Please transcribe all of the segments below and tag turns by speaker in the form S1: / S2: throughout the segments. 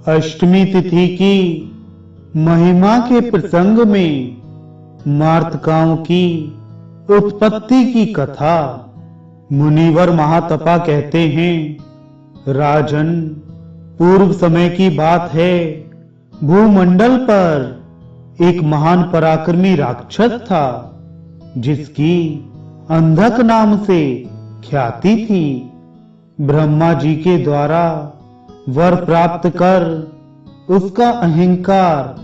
S1: अष्टमी तिथि की महिमा के प्रसंग में मार्तकाओं की उत्पत्ति की कथा। मुनिवर महातपा कहते हैं, राजन, पूर्व समय की बात है। भूमंडल पर एक महान पराक्रमी राक्षस था, जिसकी अंधक नाम से ख्याति थी। ब्रह्मा जी के द्वारा वर प्राप्त कर उसका अहंकार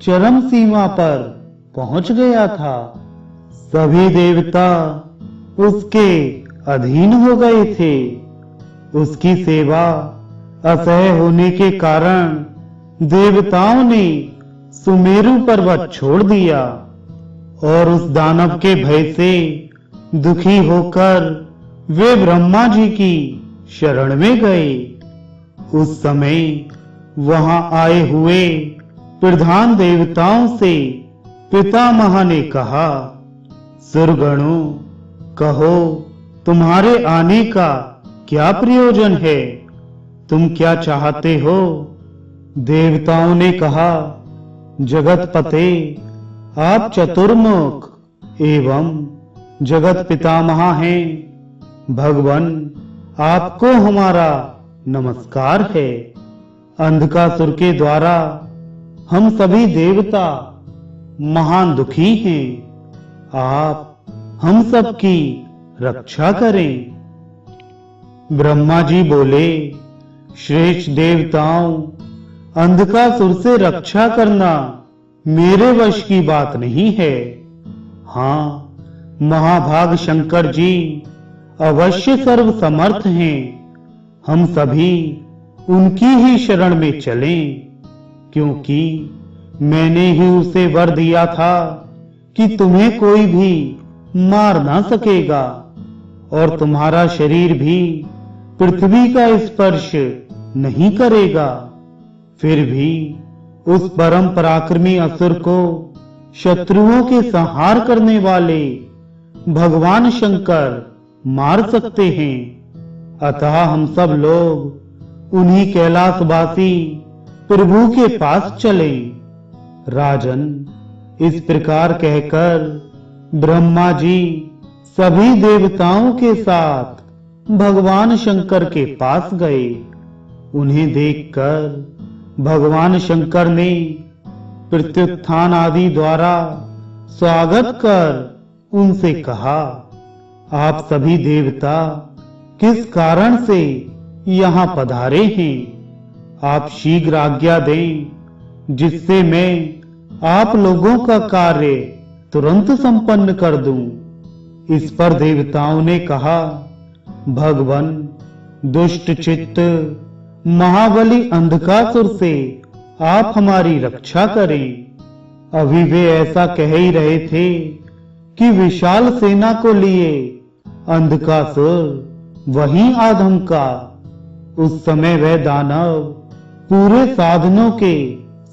S1: चरम सीमा पर पहुंच गया था। सभी देवता उसके अधीन हो गए थे। उसकी सेवा असह्य होने के कारण देवताओं ने सुमेरु पर्वत छोड़ दिया और उस दानव के भय से दुखी होकर वे ब्रह्मा जी की शरण में गए। उस समय वहां आए हुए प्रधान देवताओं से पितामह ने कहा, सुरगणों, कहो तुम्हारे आने का क्या प्रयोजन है? तुम क्या चाहते हो? देवताओं ने कहा, जगतपते, आप चतुर्मुख एवं जगत पितामह हैं। भगवान, आपको हमारा नमस्कार है। अंधकासुर के द्वारा हम सभी देवता महान दुखी हैं। आप हम सबकी रक्षा करें। ब्रह्मा जी बोले, श्रेष्ठ देवताओं, अंधकासुर से रक्षा करना मेरे वश की बात नहीं है। हाँ, महाभाग शंकर जी अवश्य सर्व समर्थ हैं। हम सभी उनकी ही शरण में चलें, क्योंकि मैंने ही उसे वर दिया था कि तुम्हें कोई भी मार ना सकेगा और तुम्हारा शरीर भी पृथ्वी का स्पर्श नहीं करेगा। फिर भी उस परम पराक्रमी असुर को शत्रुओं के संहार करने वाले भगवान शंकर मार सकते हैं। अतः हम सब लोग उन्हीं कैलाशवासी प्रभु के पास चले। राजन, इस प्रकार कहकर ब्रह्मा जी सभी देवताओं के साथ भगवान शंकर के पास गए। उन्हें देखकर भगवान शंकर ने प्रत्युत्थान आदि द्वारा स्वागत कर उनसे कहा, आप सभी देवता किस कारण से यहाँ पधारे हैं? आप शीघ्र आज्ञा दें, जिससे मैं आप लोगों का कार्य तुरंत संपन्न कर दूं। इस पर देवताओं ने कहा, भगवान, दुष्ट चित्त महाबली अंधकासुर से आप हमारी रक्षा करें। अभी वे ऐसा कह ही रहे थे कि विशाल सेना को लिए अंधकासुर वहीं आ धमका। उस समय वह दानव पूरे साधनों के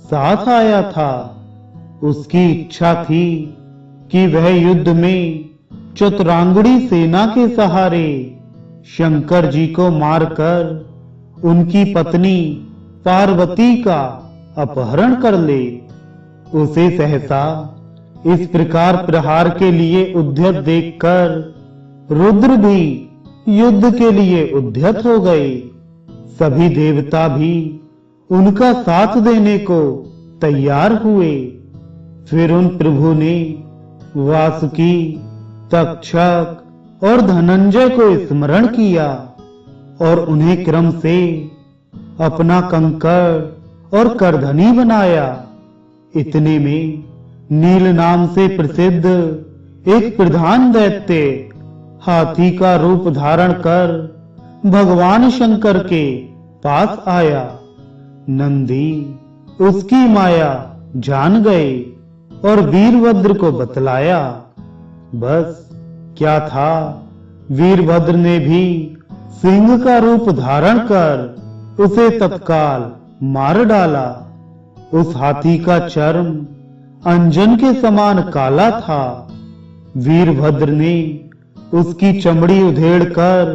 S1: साथ आया था। उसकी इच्छा थी कि वह युद्ध में चतुरांगड़ी सेना के सहारे शंकर जी को मारकर उनकी पत्नी पार्वती का अपहरण कर ले। उसे सहसा इस प्रकार प्रहार के लिए उद्यत देखकर रुद्र भी युद्ध के लिए उद्यत हो गए। सभी देवता भी उनका साथ देने को तैयार हुए। फिर उन प्रभु ने वासुकी, तक्षक और धनंजय को स्मरण किया और उन्हें क्रम से अपना कंकड़ और करधनी बनाया। इतने में नील नाम से प्रसिद्ध एक प्रधान दैत्य हाथी का रूप धारण कर भगवान शंकर के पास आया। नंदी उसकी माया जान गए और वीरभद्र को बतलाया। बस क्या था, वीरभद्र ने भी सिंह का रूप धारण कर उसे तत्काल मार डाला। उस हाथी का चर्म अंजन के समान काला था। वीरभद्र ने उसकी चमड़ी उधेड़कर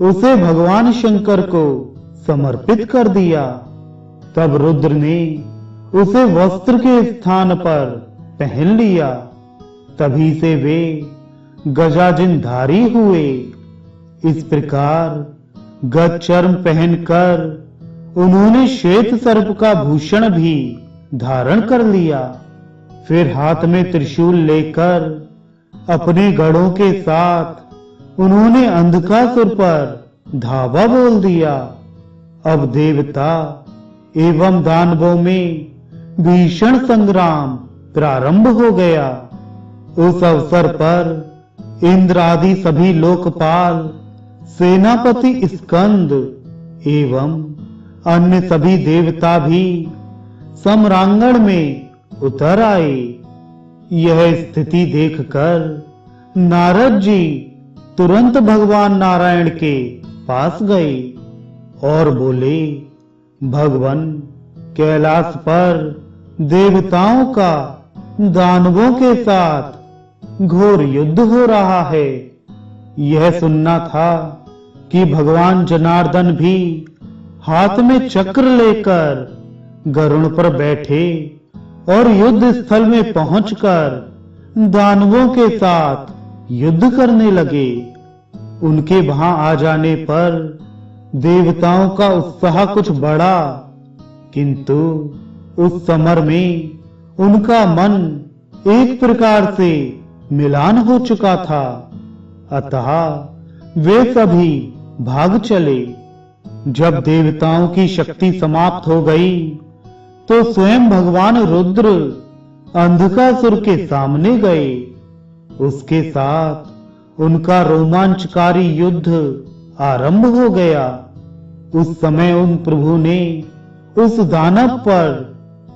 S1: उसे भगवान शंकर को समर्पित कर दिया। तब रुद्र ने उसे वस्त्र के स्थान पर पहन लिया। तभी से वे गजाजिनधारी हुए। इस प्रकार गज चर्म पहनकर उन्होंने श्वेत सर्प का भूषण भी धारण कर लिया। फिर हाथ में त्रिशूल लेकर अपने गढ़ों के साथ उन्होंने अंधकासुर पर धावा बोल दिया। अब देवता एवं दानवों में भीषण संग्राम प्रारंभ हो गया। उस अवसर पर इंद्र आदि सभी लोकपाल, सेनापति स्कंद एवं अन्य सभी देवता भी सम्रांगण में उतर आए। यह स्थिति देखकर नारद जी तुरंत भगवान नारायण के पास गए और बोले, भगवान, कैलाश पर देवताओं का दानवों के साथ घोर युद्ध हो रहा है। यह सुनना था कि भगवान जनार्दन भी हाथ में चक्र लेकर गरुड़ पर बैठे और युद्ध स्थल में पहुंचकर दानवों के साथ युद्ध करने लगे। उनके वहां आ जाने पर देवताओं का उत्साह कुछ बढ़ा, किंतु उस समर में उनका मन एक प्रकार से मिलान हो चुका था। अतः वे सभी भाग चले। जब देवताओं की शक्ति समाप्त हो गई तो स्वयं भगवान रुद्र अंधकासुर के सामने गए। उसके साथ उनका रोमांचकारी युद्ध आरंभ हो गया। उस समय उन प्रभु ने उस दानव पर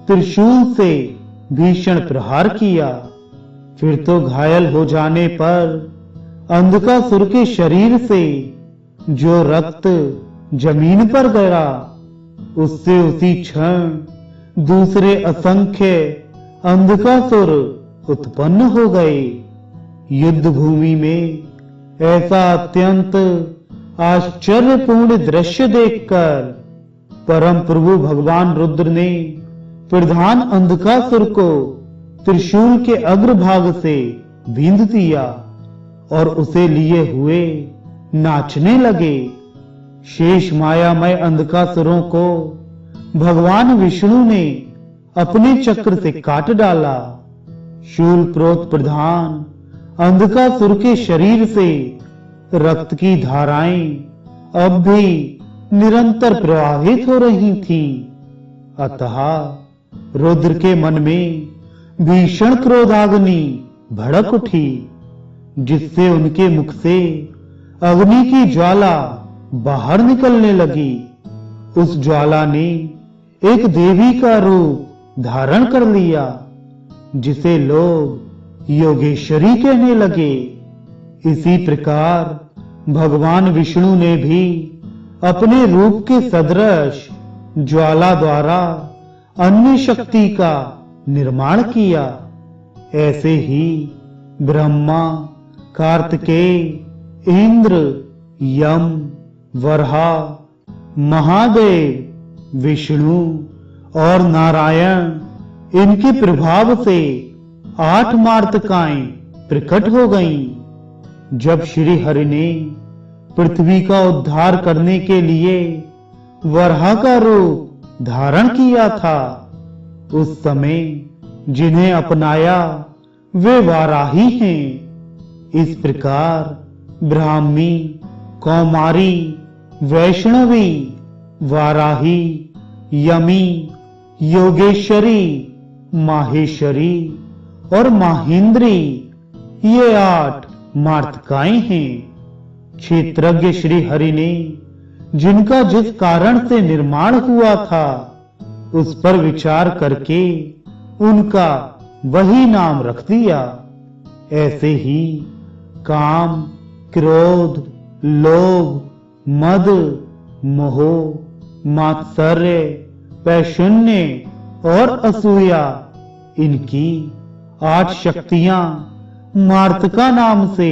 S1: त्रिशूल से भीषण प्रहार किया। फिर तो घायल हो जाने पर अंधकासुर के शरीर से जो रक्त जमीन पर गिरा, उससे उसी क्षण दूसरे असंख्य अंधकासुर उत्पन्न हो गए। युद्ध भूमि में ऐसा अत्यंत आश्चर्यपूर्ण दृश्य देखकर परम प्रभु भगवान रुद्र ने प्रधान अंधकासुर को त्रिशूल के अग्रभाग से बींध दिया और उसे लिए हुए नाचने लगे। शेष मायामय अंधकासुरों को भगवान विष्णु ने अपने चक्र से काट डाला। शूल प्रोत प्रधान अंधकासुर के शरीर से रक्त की धाराएं अब भी निरंतर प्रवाहित हो रही थीं। अतः रुद्र के मन में भीषण क्रोधाग्नि भड़क उठी, जिससे उनके मुख से अग्नि की ज्वाला बाहर निकलने लगी। उस ज्वाला ने एक देवी का रूप धारण कर लिया, जिसे लोग योगेश्वरी कहने लगे। इसी प्रकार भगवान विष्णु ने भी अपने रूप के सदृश ज्वाला द्वारा अन्य शक्ति का निर्माण किया। ऐसे ही ब्रह्मा, कार्तिकेय, इंद्र, यम, वराह, महादेव, विष्णु और नारायण, इनके प्रभाव से 8 मार्तकाएं प्रकट हो गईं। जब श्री हरि ने पृथ्वी का उद्धार करने के लिए वराह का रूप धारण किया था, उस समय जिन्हें अपनाया वे वाराही हैं। इस प्रकार ब्राह्मी, कौमारी, वैष्णवी, वाराही, यमी, योगेश्वरी, माहेश्वरी और माहेंद्री, ये 8 मार्तकाएं हैं। क्षेत्रज्ञ श्री हरि ने जिनका जिस कारण से निर्माण हुआ था, उस पर विचार करके उनका वही नाम रख दिया। ऐसे ही काम, क्रोध, लोभ, मद, मोह, मात्सर्य, पैशुन्य और असूया, इनकी 8 शक्तियां मार्तका नाम से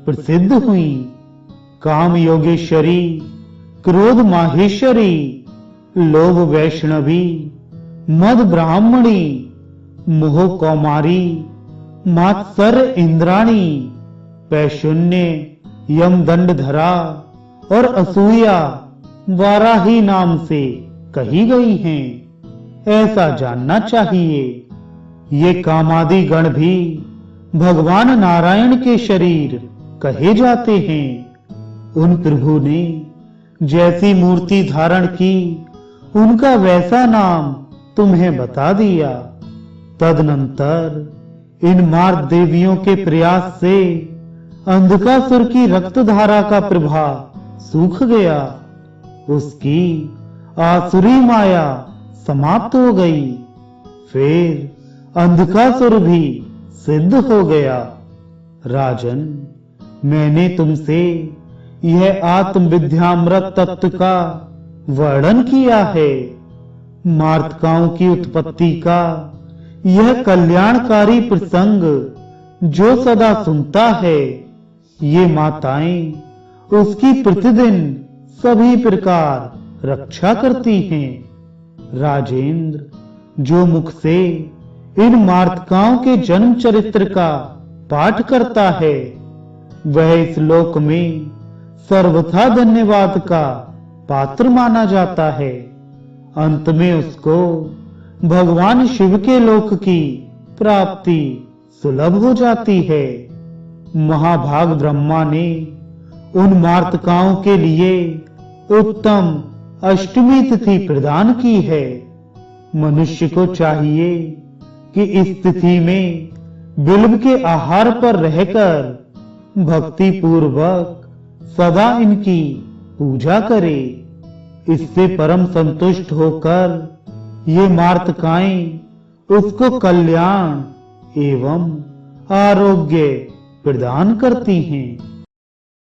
S1: प्रसिद्ध हुई। काम योगेश्वरी, क्रोध माहेश्वरी, लोभ वैष्णवी, मद ब्राह्मणी, मोह कौमारी, मात्सर्य इंद्राणी, पैशून्य यम दंड धरा और असूया वाराही नाम से कही गई हैं। ऐसा जानना चाहिए। ये कामादि गण भी भगवान नारायण के शरीर कहे जाते हैं। उन प्रभु ने जैसी मूर्ति धारण की, उनका वैसा नाम तुम्हें बता दिया। तदनंतर इन मार्ग देवियों के प्रयास से अंधकासुर की रक्तधारा का प्रभाव सूख गया। उसकी आसुरी माया समाप्त हो गई। फिर अंधकासुर भी सिद्ध हो गया। राजन, मैंने तुमसे यह आत्म विद्यामृत तत्व का वर्णन किया है। मार्तकाओं की उत्पत्ति का यह कल्याणकारी प्रसंग जो सदा सुनता है, ये माताएं उसकी प्रतिदिन सभी प्रकार रक्षा करती हैं। राजेंद्र, जो मुख से इन मार्तकाओं के जन्म चरित्र का पाठ करता है, वह इस लोक में सर्वथा धन्यवाद का पात्र माना जाता है। अंत में उसको भगवान शिव के लोक की प्राप्ति सुलभ हो जाती है। महाभाग ब्रह्मा ने उन मार्तकाओं के लिए उत्तम अष्टमी तिथि प्रदान की है। मनुष्य को चाहिए कि इस तिथि में बिल्व के आहार पर रहकर भक्ति पूर्वक सदा इनकी पूजा करे। इससे परम संतुष्ट होकर ये मार्तकाएं उसको कल्याण एवं आरोग्य प्रदान करती हैं।